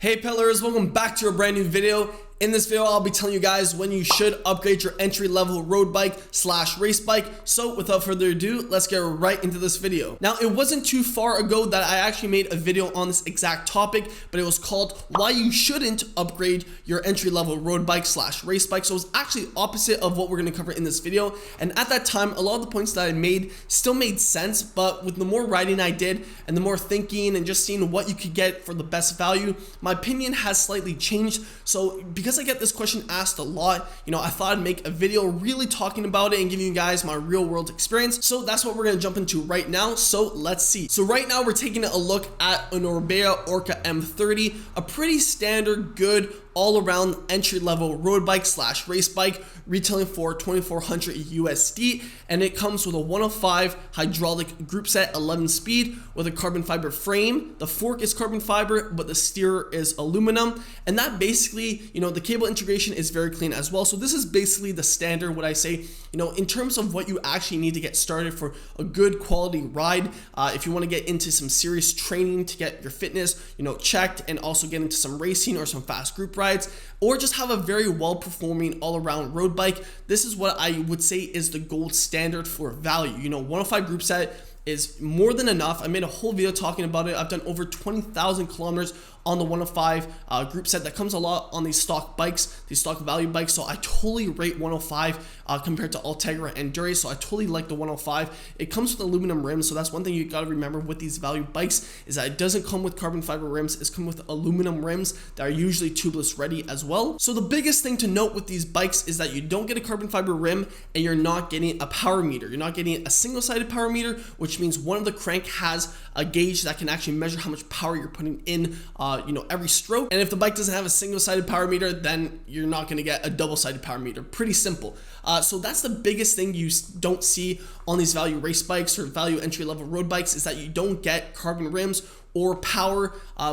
Hey peddlers, welcome back to a brand new video. In this video, I'll be telling you guys when you should upgrade your entry-level road bike / race bike. So without further ado, let's get right into this video. Now, it wasn't too far ago that I actually made a video on this exact topic, but it was called why you shouldn't upgrade your entry-level road bike / race bike. So it's actually opposite of what we're going to cover in this video. And at that time, a lot of the points that I made still made sense, but with the more writing I did and the more thinking and just seeing what you could get for the best value, my opinion has slightly changed. So because I get this question asked a lot, I thought I'd make a video really talking about it and giving you guys my real world experience. So that's what we're going to jump into right now. So let's see. So right now we're taking a look at an Orbea Orca M30, a pretty standard, good, all-around entry-level road bike / race bike, retailing for $2,400 USD, and it comes with a 105 hydraulic group set, 11 speed, with a carbon fiber frame. The fork is carbon fiber, but the steer is aluminum, and that basically, the cable integration is very clean as well. So this is basically the standard, what I say, in terms of what you actually need to get started for a good quality ride. If you want to get into some serious training to get your fitness, checked, and also get into some racing or some fast group rides, or just have a very well-performing all-around road bike, this is what I would say is the gold standard for value. 105 group set is more than enough. I made a whole video talking about it. I've done over 20,000 kilometers on the 105 group set. That comes a lot on these stock bikes, these stock value bikes. So I totally rate 105 compared to Ultegra and Dura. So I totally like the 105. It comes with aluminum rims. So that's one thing you got to remember with these value bikes is that it doesn't come with carbon fiber rims. It's come with aluminum rims that are usually tubeless ready as well. So the biggest thing to note with these bikes is that you don't get a carbon fiber rim and you're not getting a power meter. You're not getting a single-sided power meter, which means one of the crank has a gauge that can actually measure how much power you're putting in every stroke. And if the bike doesn't have a single-sided power meter, then you're not going to get a double-sided power meter. Pretty simple. So that's the biggest thing you don't see on these value race bikes or value entry-level road bikes, is that you don't get carbon rims or power,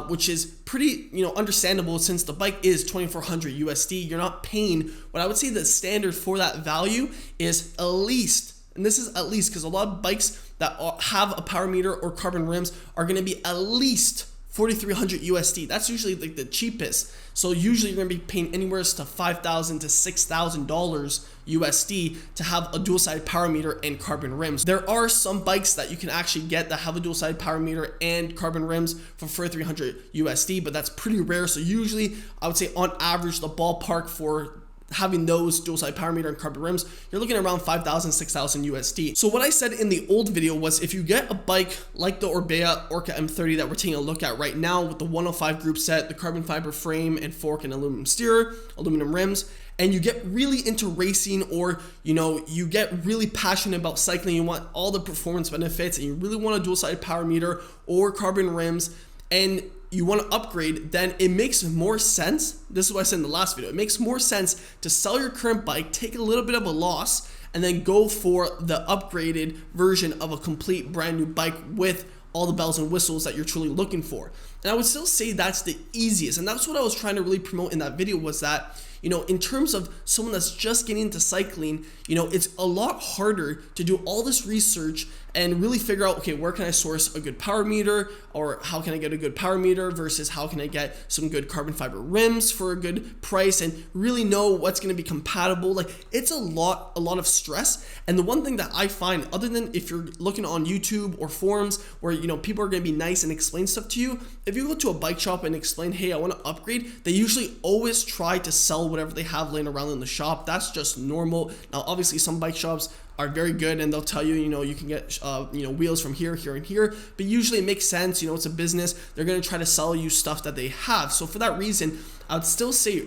which is pretty understandable since the bike is $2,400 USD. You're not paying what I would say the standard for that value is at least, and this is at least because a lot of bikes that have a power meter or carbon rims are going to be at least $4,300 USD. That's usually like the cheapest. So usually you're going to be paying anywhere to $5,000 to $6,000 USD to have a dual-sided power meter and carbon rims. There are some bikes that you can actually get that have a dual-sided power meter and carbon rims for $4,300 USD, but that's pretty rare. So usually I would say on average the ballpark for having those dual-sided power meter and carbon rims, you're looking at around $5,000, $6,000 USD. So what I said in the old video was if you get a bike like the Orbea Orca M30 that we're taking a look at right now with the 105 group set, the carbon fiber frame and fork and aluminum steer, aluminum rims, and you get really into racing, or you get really passionate about cycling, you want all the performance benefits, and you really want a dual-sided power meter or carbon rims, and you want to upgrade, then it makes more sense. This is what I said in the last video. It makes more sense to sell your current bike, take a little bit of a loss, and then go for the upgraded version of a complete brand new bike with all the bells and whistles that you're truly looking for. And I would still say that's the easiest. And that's what I was trying to really promote in that video, was that in terms of someone that's just getting into cycling, it's a lot harder to do all this research and really figure out, okay, where can I source a good power meter, or how can I get a good power meter versus how can I get some good carbon fiber rims for a good price, and really know what's going to be compatible. Like, it's a lot of stress. And the one thing that I find, other than if you're looking on YouTube or forums where people are going to be nice and explain stuff to you, if you go to a bike shop and explain, hey, I want to upgrade, they usually always try to sell whatever they have laying around in the shop. That's just normal. Now, obviously, some bike shops are very good and they'll tell you, you can get, wheels from here, here, and here. But usually it makes sense. It's a business. They're going to try to sell you stuff that they have. So for that reason, I would still say,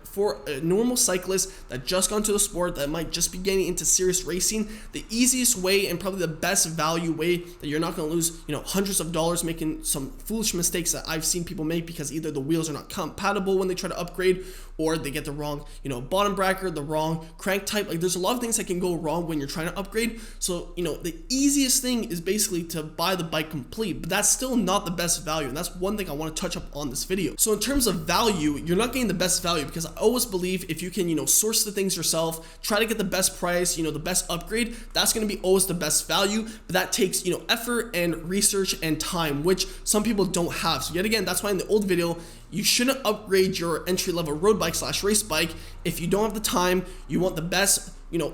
for a normal cyclist that just got into the sport, that might just be getting into serious racing, the easiest way and probably the best value way that you're not going to lose, hundreds of dollars making some foolish mistakes that I've seen people make because either the wheels are not compatible when they try to upgrade, or they get the wrong, bottom bracket, the wrong crank type. Like, there's a lot of things that can go wrong when you're trying to upgrade. So, the easiest thing is basically to buy the bike complete, but that's still not the best value. And that's one thing I want to touch up on this video. So in terms of value, you're not getting the best value, because I always believe if you can, source the things yourself, try to get the best price, the best upgrade, that's going to be always the best value. But that takes, effort and research and time, which some people don't have. So yet again, that's why in the old video, you shouldn't upgrade your entry-level road bike / race bike if you don't have the time. You want the best,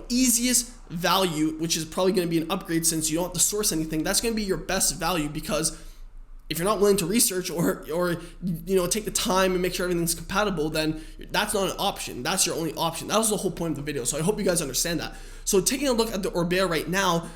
easiest value, which is probably going to be an upgrade since you don't have to source anything. That's going to be your best value, because if you're not willing to research or take the time and make sure everything's compatible, then that's not an option. That's your only option. That was the whole point of the video. So I hope you guys understand that. So taking a look at the Orbea right now,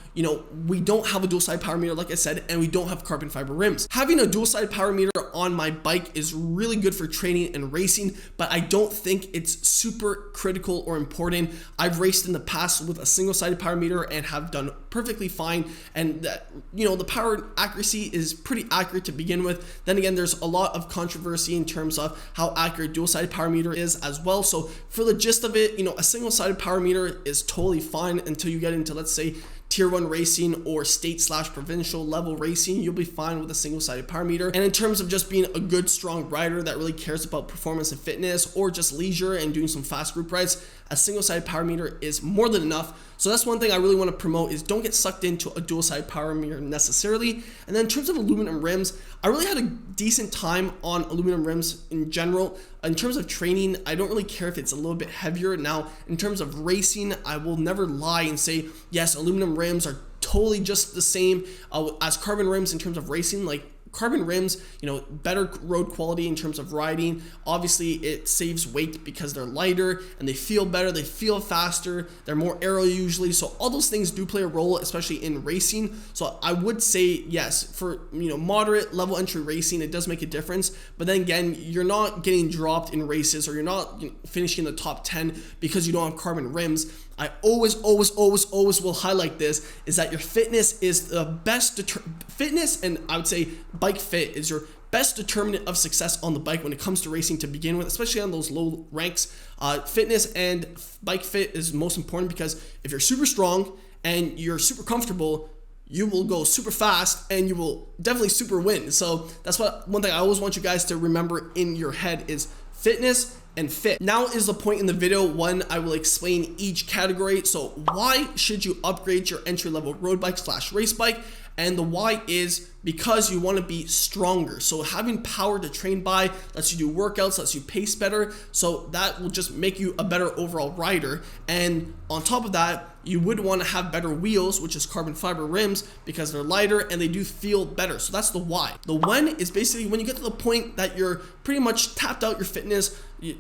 we don't have a dual-side power meter, like I said, and we don't have carbon fiber rims. Having a dual-side power meter on my bike is really good for training and racing, but I don't think it's super critical or important. I've raced in the past with a single-sided power meter and have done perfectly fine, and that, the power accuracy is pretty accurate to begin with. Then again, there's a lot of controversy in terms of how accurate dual-sided power meter is as well. So for the gist of it, a single-sided power meter is totally fine until you get into, let's say, tier 1 racing or state / provincial level racing. You'll be fine with a single-sided power meter. And in terms of just being a good, strong rider that really cares about performance and fitness, or just leisure and doing some fast group rides, a single-sided power meter is more than enough. So that's one thing I really want to promote, is don't get sucked into a dual-sided power meter necessarily. And then in terms of aluminum rims, I really had a decent time on aluminum rims in general. In terms of training, I don't really care if it's a little bit heavier. Now, in terms of racing, I will never lie and say, yes, aluminum rims are totally just the same as carbon rims in terms of racing. Like, carbon rims, better road quality in terms of riding. Obviously, it saves weight because they're lighter and they feel better, they feel faster, they're more aero usually. So all those things do play a role, especially in racing. So I would say yes, for moderate level entry racing, it does make a difference. But then again, you're not getting dropped in races, or you're not finishing in the top 10 because you don't have carbon rims. I always will highlight this, is that your fitness is the best fitness, and I would say bike fit is your best determinant of success on the bike when it comes to racing to begin with, especially on those low ranks. Fitness and bike fit is most important, because if you're super strong and you're super comfortable, you will go super fast and you will definitely super win. So that's one thing I always want you guys to remember in your head, is fitness and fit. Now is the point in the video when I will explain each category. So why should you upgrade your entry-level road bike / race bike? And the why is because you want to be stronger. So having power to train by lets you do workouts, lets you pace better. So that will just make you a better overall rider. And on top of that, you would want to have better wheels, which is carbon fiber rims, because they're lighter and they do feel better. So that's the why. The when is basically when you get to the point that you're pretty much tapped out your fitness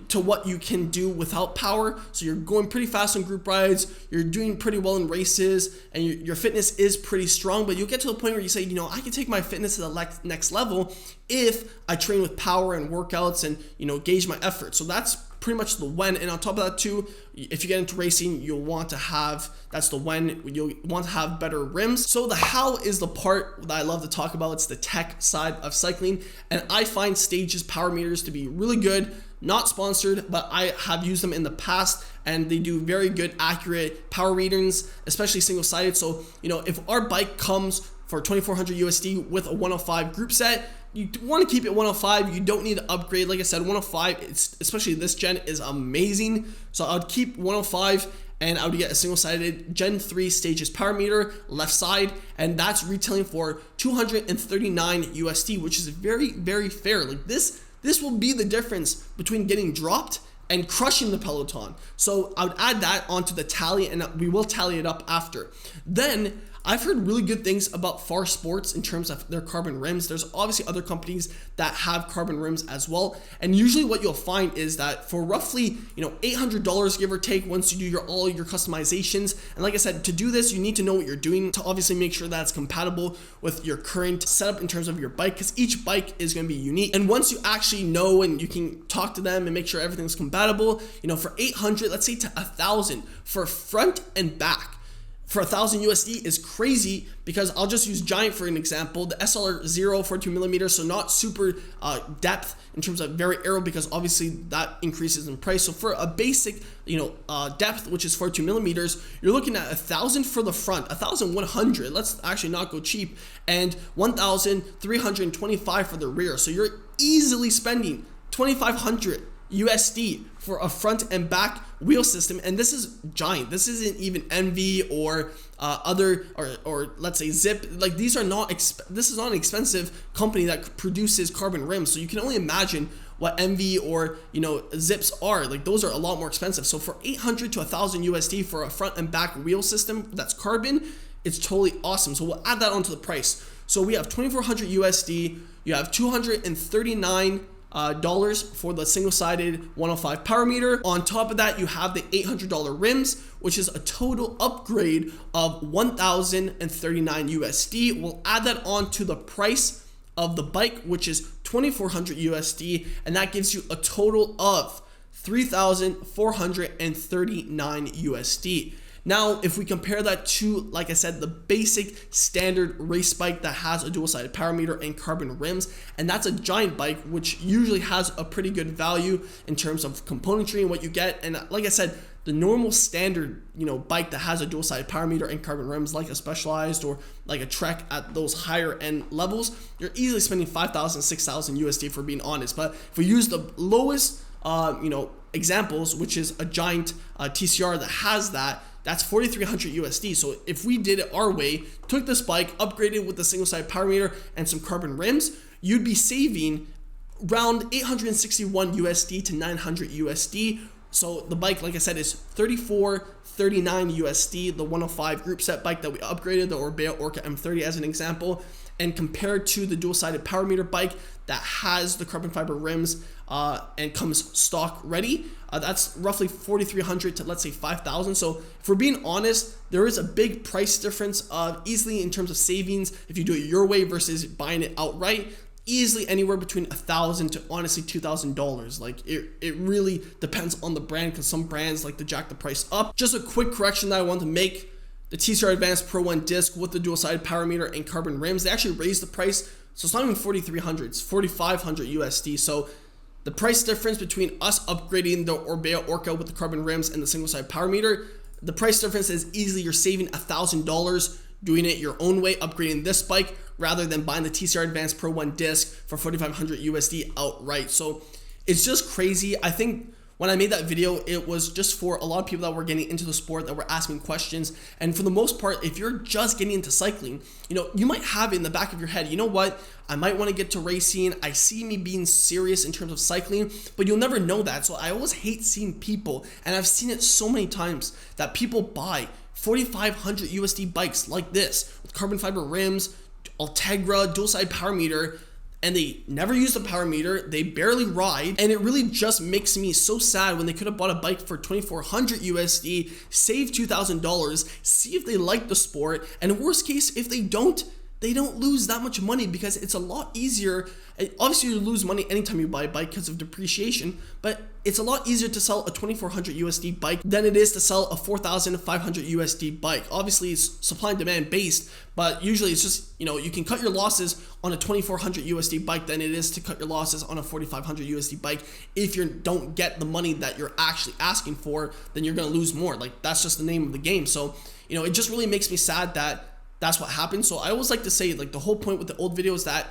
to what you can do without power. So you're going pretty fast on group rides, you're doing pretty well in races, and your fitness is pretty strong. But you'll get to the point where you say, I can take my fitness to the next level if I train with power and workouts and gauge my effort. So that's pretty much the when. And on top of that too, if you get into racing, you'll want to have, that's the when, you'll want to have better rims. So the how is the part that I love to talk about. It's the tech side of cycling, and I find Stage's power meters to be really good. Not sponsored, but I have used them in the past, and they do very good, accurate power readings, especially single-sided. So if our bike comes for 2,400 USD with a 105 group set, you want to keep it 105. You don't need to upgrade. Like I said, 105, especially this gen, is amazing. So I would keep 105, and I would get a single-sided Gen 3 Stages power meter, left side, and that's retailing for 239 USD, which is very, very fair. Like this will be the difference between getting dropped and crushing the peloton. So I would add that onto the tally, and we will tally it up after. Then I've heard really good things about Far Sports in terms of their carbon rims. There's obviously other companies that have carbon rims as well. And usually what you'll find is that for roughly, $800 give or take, once you do all your customizations. And like I said, to do this, you need to know what you're doing to obviously make sure that it's compatible with your current setup in terms of your bike, because each bike is going to be unique. And once you actually know and you can talk to them and make sure everything's compatible, for 800, let's say to 1,000 for front and back, for 1,000 USD is crazy, because I'll just use Giant for an example. The SLR 42 millimeters, so not super depth in terms of very aero, because obviously that increases in price. So for a basic, depth, which is 42 millimeters, you're looking at 1,000 for the front, 1,100. Let's actually not go cheap, and 1,325 for the rear. So you're easily spending 2,500 USD for a front and back wheel system, and this is Giant. This isn't even Envy or other or let's say Zip. Like, these are not this is not an expensive company that produces carbon rims. So you can only imagine what MV or, you know, Zips are. Like those are a lot more expensive. So for 800 to 1000 USD for a front and back wheel system that's carbon, it's totally awesome. So we'll add that onto the price. So we have 2400 USD, you have $239 for the single-sided 105 power meter. On top of that, you have the $800 rims, which is a total upgrade of 1039 USD. We'll add that on to the price of the bike, which is 2400 USD, and that gives you a total of 3439 USD. Now, if we compare that to, like I said, the basic standard race bike that has a dual-sided power meter and carbon rims, and that's a giant bike, which usually has a pretty good value in terms of componentry and what you get. And like I said, the normal standard, you know, bike that has a dual-sided power meter and carbon rims, like a Specialized or like a Trek at those higher end levels, you're easily spending 5,000, 6,000 USD, for being honest. But if we use the lowest, you know, examples, which is a giant TCR that has that, that's 4,300 USD. So if we did it our way, took this bike, upgraded with the single-sided power meter and some carbon rims, you'd be saving around 861 USD to 900 USD. So the bike, like I said, is 3439 USD, the 105 group set bike that we upgraded, the Orbea Orca M30 as an example. And compared to the dual-sided power meter bike that has the carbon fiber rims and comes stock ready, that's roughly 4,300 to, let's say, 5,000. So if we're being honest, there is a big price difference easily in terms of savings if you do it your way versus buying it outright. Easily anywhere between $1,000 to honestly $2,000. Like it really depends on the brand, because some brands like to jack the price up. Just a quick correction that I want to make: the TCR Advanced Pro 1 disc with the dual-sided power meter and carbon rims, they actually raised the price, so it's not even 4,300, it's 4,500 USD. So the price difference between us upgrading the Orbea Orca with the carbon rims and the single-sided power meter, the price difference is easily you're saving $1,000 doing it your own way, upgrading this bike, rather than buying the TCR Advanced Pro 1 disc for 4,500 USD outright. So it's just crazy. I think when I made that video, it was just for a lot of people that were getting into the sport, that were asking questions. And for the most part, if you're just getting into cycling, you know, you might have it in the back of your head, you know what, I might want to get to racing. I see me being serious in terms of cycling, but you'll never know that. So I always hate seeing people, and I've seen it so many times, that people buy 4,500 USD bikes like this with carbon fiber rims, Ultegra, dual-sided power meter, and they never use the power meter, they barely ride, and it really just makes me so sad when they could have bought a bike for 2,400 USD, save $2,000, see if they like the sport, and worst case, if they don't lose that much money, because it's a lot easier. Obviously, you lose money anytime you buy a bike because of depreciation, but it's a lot easier to sell a 2,400 USD bike than it is to sell a 4,500 USD bike. Obviously, it's supply and demand based, but usually it's just, you know, you can cut your losses on a 2,400 USD bike than it is to cut your losses on a 4,500 USD bike. If you don't get the money that you're actually asking for, then you're going to lose more. Like, that's just the name of the game. So, you know, it just really makes me sad that that's what happened. So I always like to say, like, the whole point with the old video is that,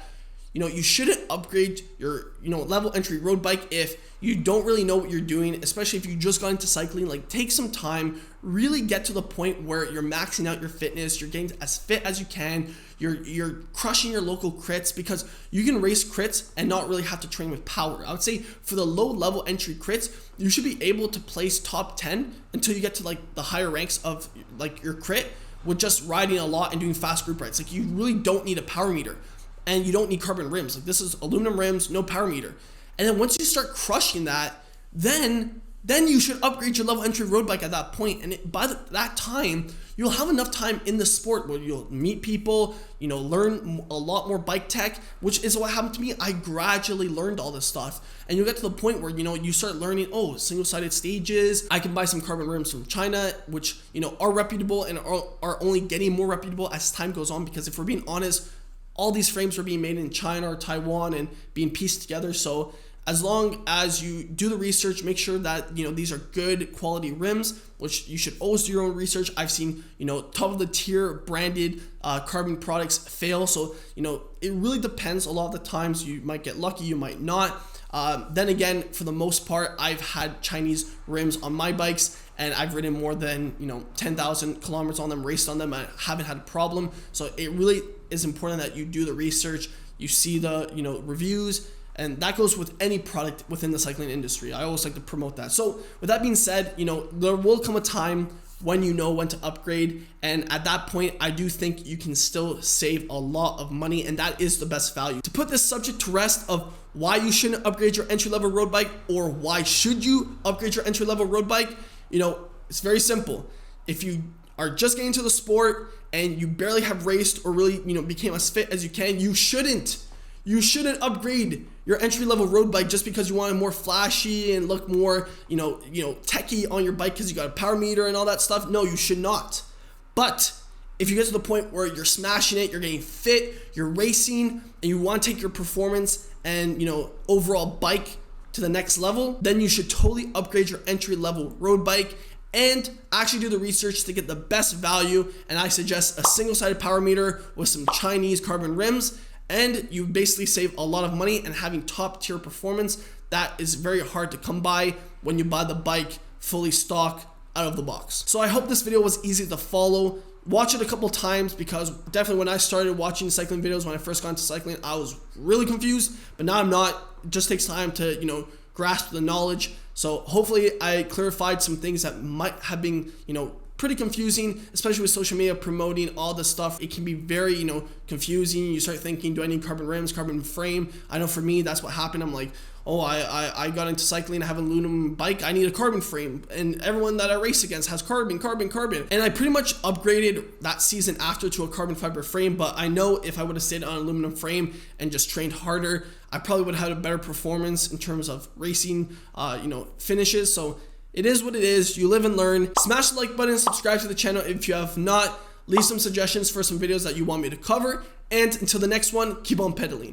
you know, you shouldn't upgrade your, you know, level entry road bike if you don't really know what you're doing, especially if you just got into cycling. Like, take some time, really get to the point where you're maxing out your fitness, you're getting as fit as you can, you're crushing your local crits, because you can race crits and not really have to train with power. I would say for the low level entry crits, you should be able to place top 10 until you get to like the higher ranks of like your crit, with just riding a lot and doing fast group rides. Like, you really don't need a power meter, and you don't need carbon rims. Like, this is aluminum rims, no power meter. And then once you start crushing that, then you should upgrade your level entry road bike at that point. And by that time, you'll have enough time in the sport where you'll meet people, you know, learn a lot more bike tech, which is what happened to me. I gradually learned all this stuff, and you'll get to the point where, you know, you start learning, oh, single-sided stages. I can buy some carbon rims from China, which, you know, are reputable and are only getting more reputable as time goes on, because if we're being honest, all these frames are being made in China or Taiwan and being pieced together. So as long as you do the research, make sure that, you know, these are good quality rims, which you should always do your own research. I've seen, you know, top of the tier branded carbon products fail. So, you know, it really depends. A lot of the times you might get lucky, you might not. Then again, for the most part, I've had Chinese rims on my bikes, and I've ridden more than, you know, 10,000 kilometers on them, raced on them. I haven't had a problem. So it really is important that you do the research, you see the, you know, reviews, And that goes with any product within the cycling industry. I always like to promote that. So with that being said, there will come a time when you know when to upgrade, and at that point I do think you can still save a lot of money, and that is the best value. To put this subject to rest of why you shouldn't upgrade your entry-level road bike, or why should you upgrade your entry-level road bike, it's very simple. If you are just getting into the sport and you barely have raced or really became as fit as you can, you shouldn't upgrade your entry-level road bike just because you want it more flashy and look more, techie on your bike because you got a power meter and all that stuff. No, you should not. But if you get to the point where you're smashing it, you're getting fit, you're racing, and you want to take your performance and, overall bike to the next level, then you should totally upgrade your entry-level road bike and actually do the research to get the best value. And I suggest a single-sided power meter with some Chinese carbon rims, and you basically save a lot of money, and having top tier performance that is very hard to come by when you buy the bike fully stock out of the box. So I hope this video was easy to follow. Watch it a couple times, because definitely when I started watching cycling videos, when I first got into cycling, I was really confused, but now I'm not. It just takes time to, grasp the knowledge. So hopefully I clarified some things that might have been, pretty confusing, especially with social media promoting all this stuff. It can be very, confusing. You start thinking, do I need carbon rims, carbon frame? I know for me, that's what happened. I'm like, oh, I got into cycling, I have an aluminum bike, I need a carbon frame. And everyone that I race against has carbon. And I pretty much upgraded that season after to a carbon fiber frame. But I know if I would have stayed on an aluminum frame and just trained harder, I probably would have had a better performance in terms of racing, finishes. So it is what it is. You live and learn. Smash the like button, subscribe to the channel if you have not. Leave some suggestions for some videos that you want me to cover. And until the next one, keep on pedaling.